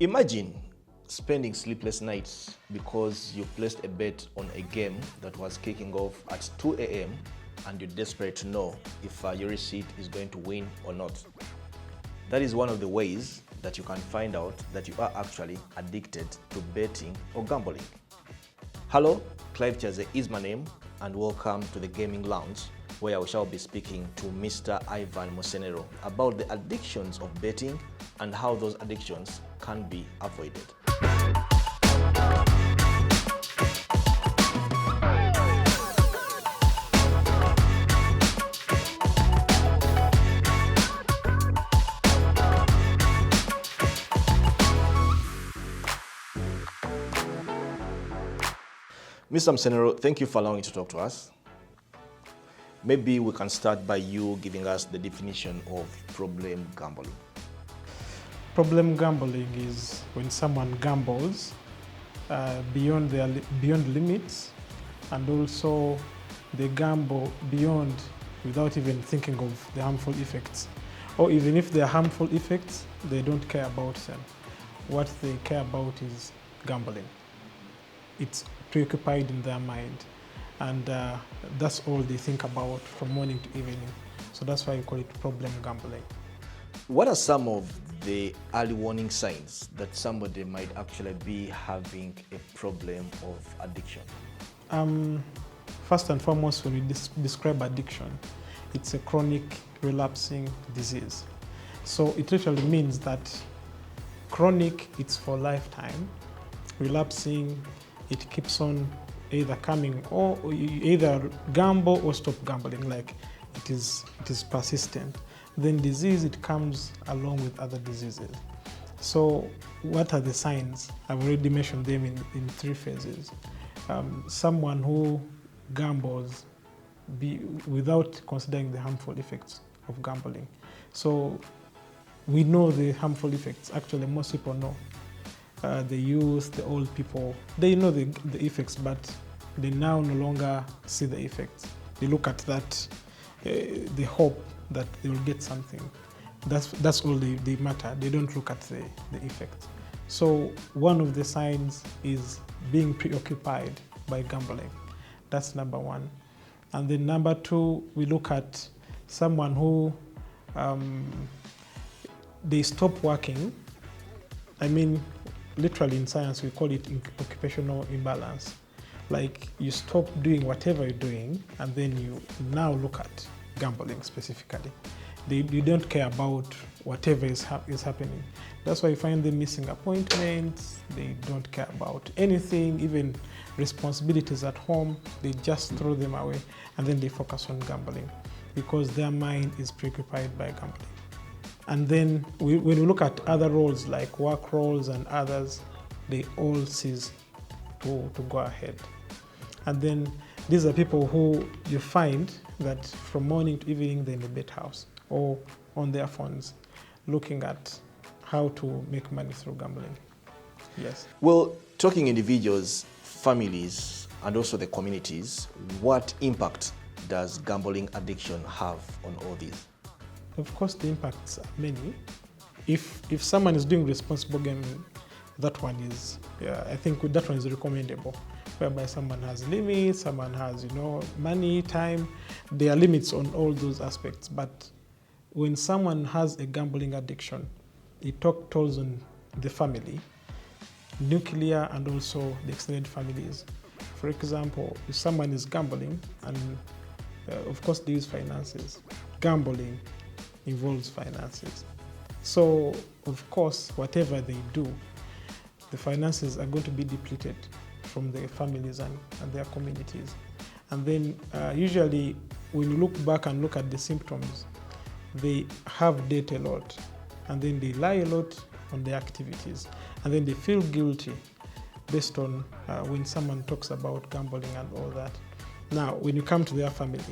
Imagine spending sleepless nights because you placed a bet on a game that was kicking off at 2 a.m. and you're desperate to know if your receipt is going to win or not. That is one of the ways that you can find out that you are actually addicted to betting or gambling. Hello, Clive Chaze is my name, and welcome to the Gaming Lounge, where we shall be speaking to Mr. Ivan Musenero about the addictions of betting and how those addictions can be avoided. Mr. Musenero, thank you for allowing me to talk to us. Maybe we can start by you giving us the definition of problem gambling. Problem gambling is when someone gambles beyond limits, and also they gamble beyond without even thinking of the harmful effects. Or even if there are harmful effects, they don't care about them. What they care about is gambling. It's preoccupied in their mind, and that's all they think about from morning to evening. So that's why we call it problem gambling. What are some of the early warning signs that somebody might actually be having a problem of addiction? First and foremost, when we describe addiction, it's a chronic relapsing disease. So it literally means that chronic, it's for lifetime. Relapsing, it keeps on either coming, or you either gamble or stop gambling, like it is persistent. Then disease, it comes along with other diseases. So what are the signs? I've already mentioned them in three phases. Someone who gambles without considering the harmful effects of gambling. So we know the harmful effects. Actually, most people know. The youth, the old people, they know the effects, but they now no longer see the effects. They look at that, they hope that they will get something. That's all they matter. They don't look at the effects. So one of the signs is being preoccupied by gambling. That's number one. And then number two, we look at someone who they stop working. I mean, literally in science, we call it occupational imbalance. Like you stop doing whatever you're doing, and then you now look at gambling specifically. You don't care about whatever is happening. That's why you find them missing appointments. They don't care about anything, even responsibilities at home. They just throw them away, and then they focus on gambling because their mind is preoccupied by gambling. And then when we look at other roles like work roles and others, they all cease to go ahead. And then these are people who you find that from morning to evening they're in the bet house or on their phones looking at how to make money through gambling. Yes. Well, talking individuals, families, and also the communities, what impact does gambling addiction have on all these? Of course, the impacts are many. If someone is doing responsible gaming, that one is, I think that one is recommendable, whereby someone has limits, someone has, money, time. There are limits on all those aspects. But when someone has a gambling addiction, it tolls on the family, nuclear, and also the extended families. For example, if someone is gambling, and of course they use finances, gambling involves finances. So, of course, whatever they do, the finances are going to be depleted from their families and their communities. And then usually when you look back and look at the symptoms, they have debt a lot, and then they lie a lot on their activities, and then they feel guilty based on when someone talks about gambling and all that. Now, when you come to their family,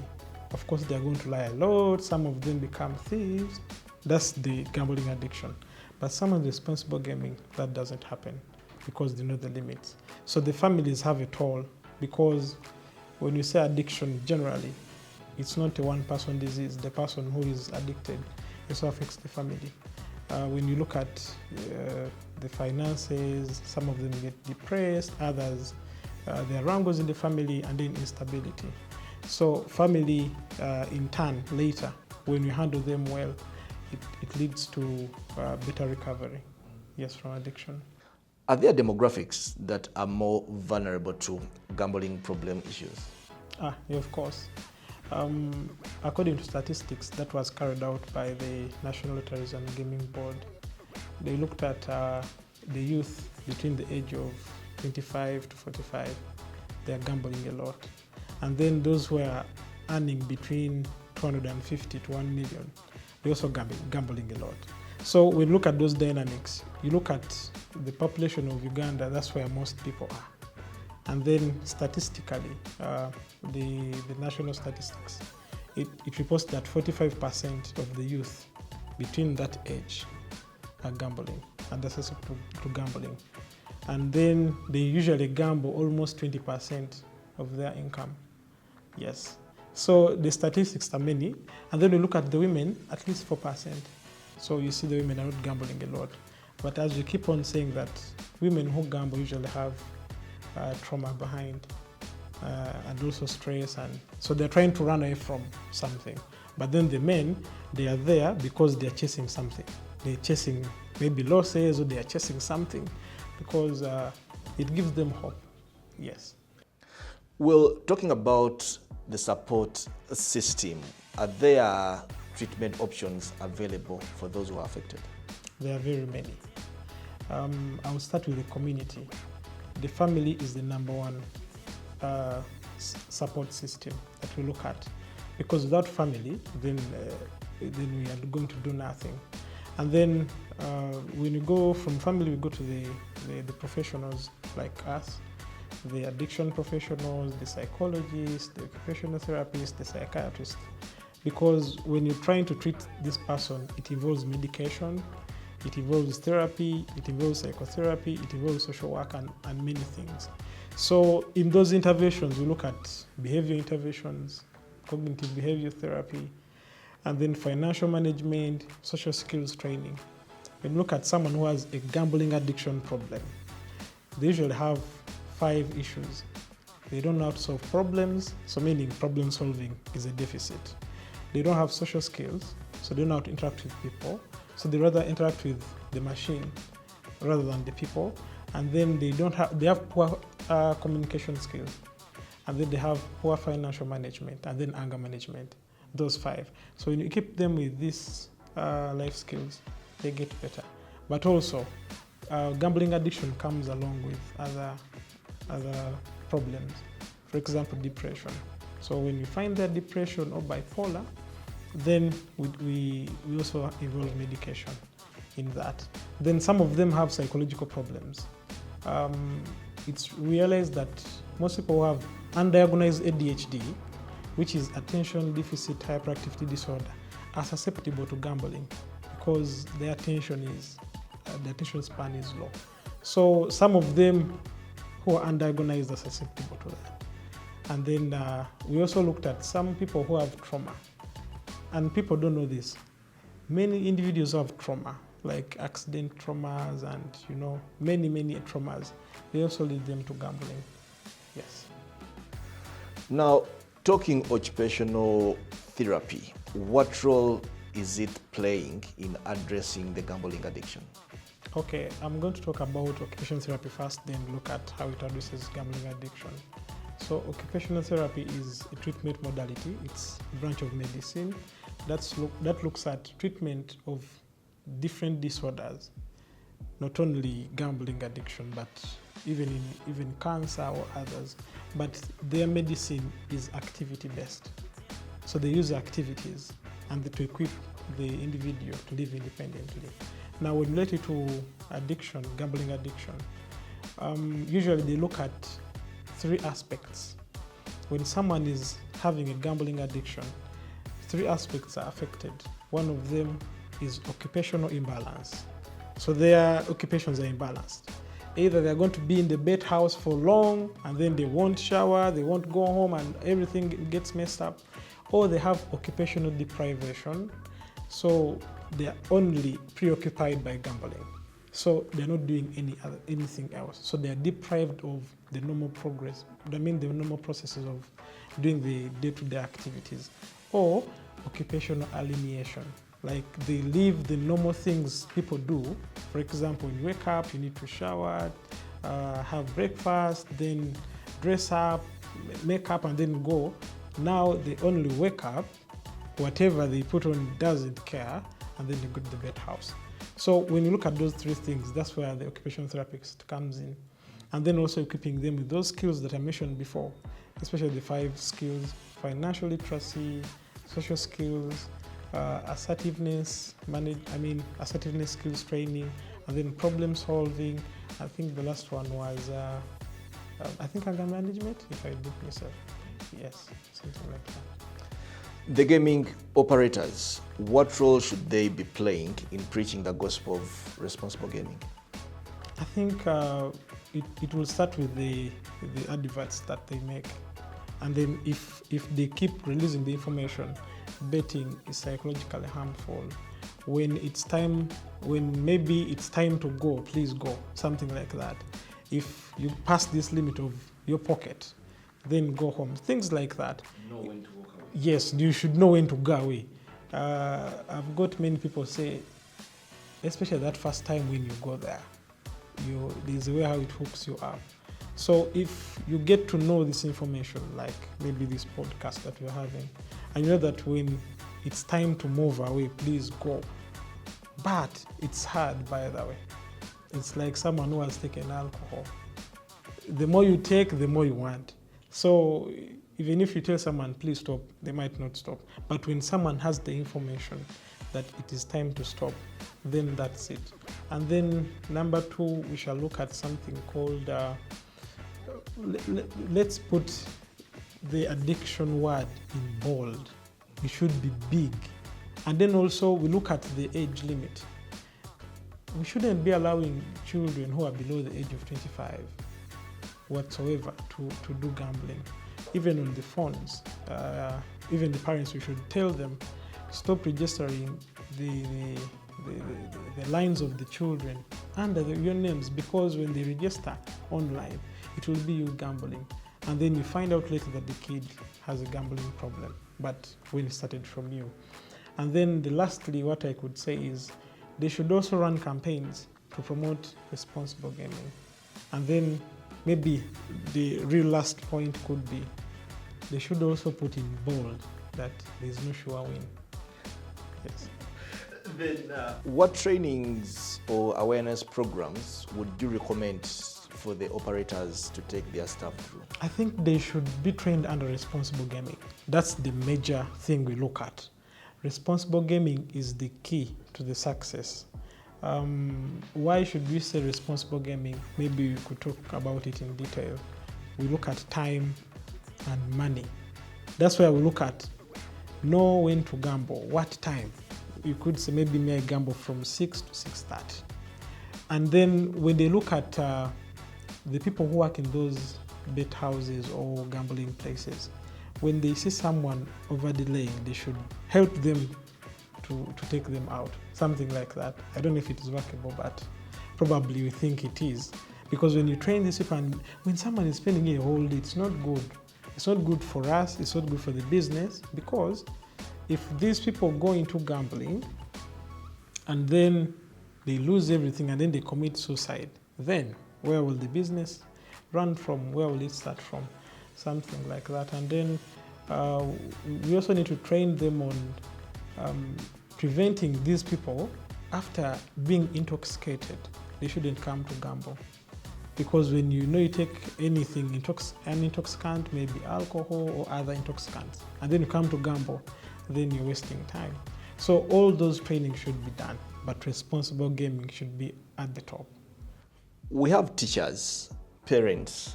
of course, they're going to lie a lot. Some of them become thieves. That's the gambling addiction. But some of the responsible gaming, that doesn't happen because they know the limits. So the families have it all, because when you say addiction, generally, it's not a one-person disease. The person who is addicted, it also affects the family. When you look at the finances, some of them get depressed, others, there are wrangles in the family, and then instability. So family, in turn, later, when you handle them well, it leads to better recovery, yes, from addiction. Are there demographics that are more vulnerable to gambling problem issues? Yeah, of course. According to statistics that was carried out by the National Lotteries and Gaming Board, they looked at the youth between the age of 25 to 45. They are gambling a lot. And then those who are earning between 250 to 1 million, they also gambling a lot. So when you look at those dynamics, you look at the population of Uganda, that's where most people are. And then statistically, the national statistics, it reports that 45% of the youth between that age are gambling and they're susceptible to gambling. And then they usually gamble almost 20% of their income. Yes. So the statistics are many. And then we look at the women, at least 4%. So you see the women are not gambling a lot. But as you keep on saying that, women who gamble usually have trauma behind and also stress, and so they're trying to run away from something. But then the men, they are there because they're chasing something. They're chasing maybe losses, or they are chasing something because it gives them hope. Yes. Well, talking about the support system, are there treatment options available for those who are affected? There are very many. I will start with the community. The family is the number one support system that we look at, because without family, then we are going to do nothing. And then when you go from family, we go to the professionals like us, the addiction professionals, the psychologists, the occupational therapists, the psychiatrists. Because when you're trying to treat this person, it involves medication, it involves therapy, it involves psychotherapy, it involves social work, and many things. So in those interventions, we look at behavior interventions, cognitive behavior therapy, and then financial management, social skills training. When you look at someone who has a gambling addiction problem, they usually have 5 issues. They don't know how to solve problems, so meaning problem solving is a deficit. They don't have social skills, so they don't know how to interact with people. So they rather interact with the machine rather than the people. And then they have poor communication skills. And then they have poor financial management, and then anger management, those 5. So when you keep them with these life skills, they get better. But also, gambling addiction comes along with other problems. For example, depression. So when you find that depression or bipolar, then we also involve medication in that. Then some of them have psychological problems. It's realized that most people who have undiagnosed ADHD, which is attention deficit hyperactivity disorder, are susceptible to gambling because their attention span is low. So some of them who are undiagnosed are susceptible to that. And then we also looked at some people who have trauma. And people don't know this. Many individuals have trauma, like accident traumas and many traumas. They also lead them to gambling. Yes. Now, talking occupational therapy, what role is it playing in addressing the gambling addiction? Okay, I'm going to talk about occupational therapy first, then look at how it addresses gambling addiction. So occupational therapy is a treatment modality. It's a branch of medicine that looks at treatment of different disorders, not only gambling addiction, but even cancer or others. But their medicine is activity-based. So they use activities and to equip the individual to live independently. Now, when related to addiction, gambling addiction, usually they look at 3 aspects. When someone is having a gambling addiction, 3 aspects are affected. One of them is occupational imbalance. So their occupations are imbalanced. Either they're going to be in the bed house for long and then they won't shower, they won't go home and everything gets messed up, or they have occupational deprivation. So they are only preoccupied by gambling. So they're not doing anything else. So they are deprived of the normal progress, the normal processes of doing the day-to-day activities, or occupational alienation. Like they leave the normal things people do. For example, when you wake up, you need to shower, have breakfast, then dress up, make up, and then go. Now they only wake up, whatever they put on doesn't care, and then they go to the bed house. So when you look at those three things, that's where the occupational therapist comes in. And then also equipping them with those skills that I mentioned before, especially the 5 skills: financial literacy, social skills, assertiveness skills training, and then problem solving. I think the last one was, anger management, if I did myself. Yes, something like that. The gaming operators, what role should they be playing in preaching the gospel of responsible gaming? I think it will start with the adverts that they make. And then if they keep releasing the information, betting is psychologically harmful. When maybe it's time to go, please go, something like that. If you pass this limit of your pocket, then go home. Things like that. Know when to walk away. Yes, you should know when to go away. I've got many people say, especially that first time when you go there, there's a way how it hooks you up. So if you get to know this information, like maybe this podcast that we're having, and you know that when it's time to move away, please go. But it's hard, by the way. It's like someone who has taken alcohol. The more you take, the more you want. So even if you tell someone, please stop, they might not stop. But when someone has the information that it is time to stop, then that's it. And then number 2, we shall look at something called, let's put the addiction word in bold. It should be big. And then also we look at the age limit. We shouldn't be allowing children who are below the age of 25 whatsoever to do gambling. Even on the phones, even the parents, we should tell them, stop registering the lines of the children under your names, because when they register online, it will be you gambling. And then you find out later that the kid has a gambling problem, but when it started from you. And then lastly, what I could say is they should also run campaigns to promote responsible gaming. And then maybe the real last point could be they should also put in bold that there's no sure win. Yes. Then, what trainings or awareness programs would you recommend for the operators to take their staff through? I think they should be trained under responsible gaming. That's the major thing we look at. Responsible gaming is the key to the success. Why should we say responsible gaming? Maybe we could talk about it in detail. We look at time and money. That's where we look at know when to gamble, what time. You could say maybe may I gamble from 6 to 6:30. And then when they look at the people who work in those bet houses or gambling places, when they see someone over delaying, they should help them to take them out, something like that. I don't know if it is workable, but probably we think it is. Because when you train these people, and when someone is spending a whole day, it's not good. It's not good for us, it's not good for the business, because if these people go into gambling and then they lose everything and then they commit suicide, then where will the business run from? Where will it start from? Something like that. And then we also need to train them on preventing these people after being intoxicated. They shouldn't come to gamble. Because when you take anything, an intoxicant, maybe alcohol or other intoxicants, and then you come to gamble, then you're wasting time. So all those trainings should be done, but responsible gaming should be at the top. We have teachers, parents,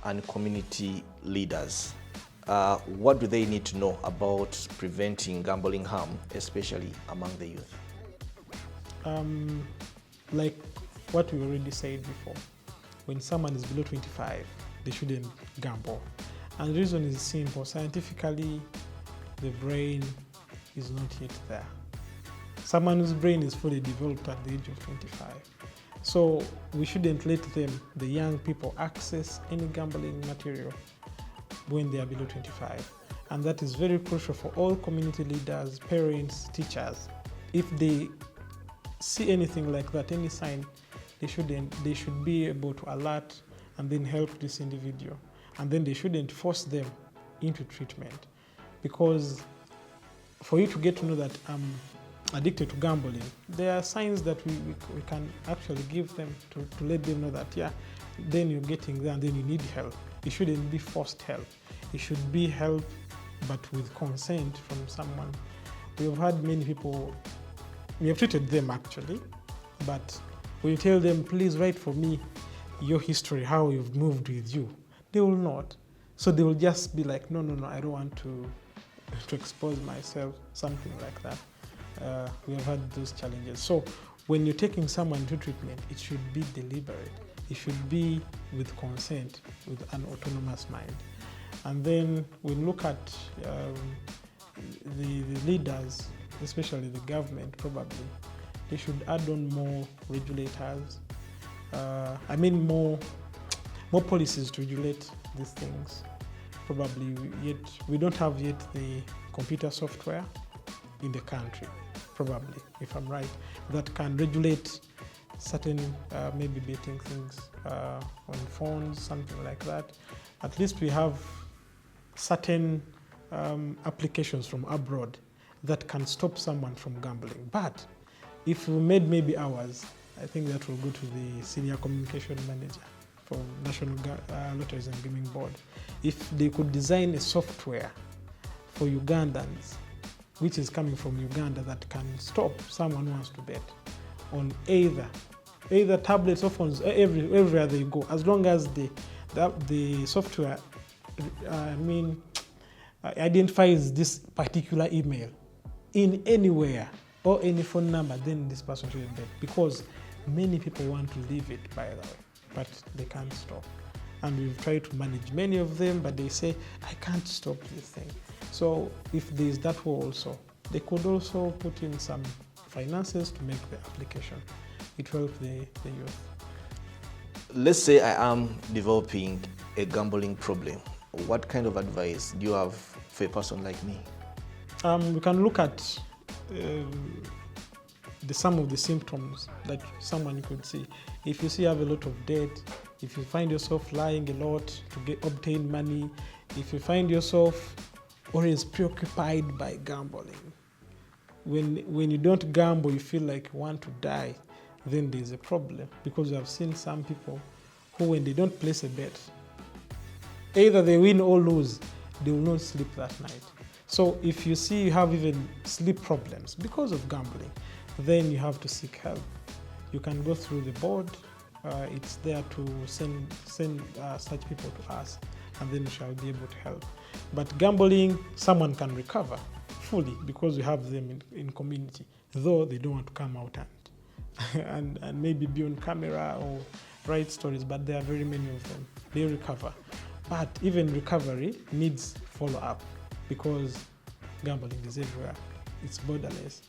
and community leaders. What do they need to know about preventing gambling harm, especially among the youth? Like what we already said before, when someone is below 25, they shouldn't gamble. And the reason is simple. Scientifically, the brain is not yet there. someone whose brain is fully developed at the age of 25. So we shouldn't let them, the young people, access any gambling material when they are below 25. And that is very crucial for all community leaders, parents, teachers. If they see anything like that, any sign, they should be able to alert and then help this individual. And then they shouldn't force them into treatment. Because for you to get to know that I'm addicted to gambling, there are signs that we can actually give them to let them know that, yeah, then you're getting there and then you need help. It shouldn't be forced help. It should be help, but with consent from someone. We've had many people, we have treated them actually, but when you tell them, please write for me your history, how you've moved with you, they will not. So they will just be like, no, I don't want to expose myself, something like that. We have had those challenges. So when you're taking someone to treatment, it should be deliberate. It should be with consent, with an autonomous mind. And then we look at the leaders, especially the government, probably, they should add on more regulators. More policies to regulate these things. Probably yet we don't have yet the computer software in the country, probably, if I'm right, that can regulate certain maybe betting things on phones, something like that. At least we have certain applications from abroad that can stop someone from gambling. But if we made maybe ours, I think that will go to the senior communication manager for National Lotteries and Gaming Board. If they could design a software for Ugandans, which is coming from Uganda, that can stop someone who wants to bet on either tablets or phones, everywhere they go, as long as the software identifies this particular email in anywhere or any phone number, then this person should bet. Because many people want to leave it, by the way, but they can't stop. And we've tried to manage many of them, but they say, I can't stop this thing. So if there's that way also, they could also put in some finances to make the application. It will help the youth. Let's say I am developing a gambling problem. What kind of advice do you have for a person like me? We can look at some of the symptoms that someone could see. If you see you have a lot of debt, if you find yourself lying a lot to obtain money, if you find yourself always preoccupied by gambling, when you don't gamble, you feel like you want to die, then there's a problem. Because we have seen some people who, when they don't place a bet, either they win or lose, they will not sleep that night. So if you see you have even sleep problems because of gambling, then you have to seek help. You can go through the board. It's there to send such people to us, and then we shall be able to help. But gambling, someone can recover fully because we have them in community, though they don't want to come out and maybe be on camera or write stories, but there are very many of them. They recover. But even recovery needs follow-up because gambling is everywhere. It's borderless.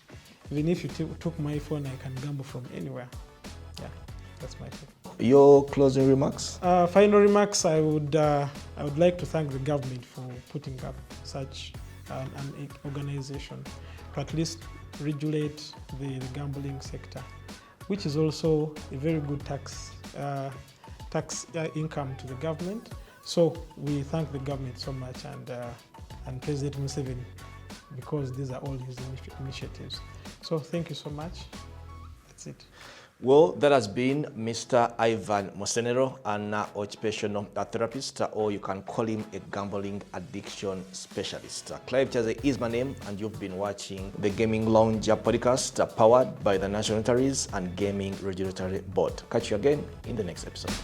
Even if you took my phone, I can gamble from anywhere. Yeah, that's my thing. Your closing remarks? Final remarks, I would like to thank the government for putting up such an organization to at least regulate the gambling sector, which is also a very good tax income to the government. So we thank the government so much and President Museveni, because these are all his initiatives. So thank you so much. That's it. Well, that has been Mr. Ivan Musenero, an occupational therapist, or you can call him a gambling addiction specialist. Clive Chaze is my name, and you've been watching the Gaming Lounge podcast powered by the National Lotteries and Gaming Regulatory Board. Catch you again in the next episode.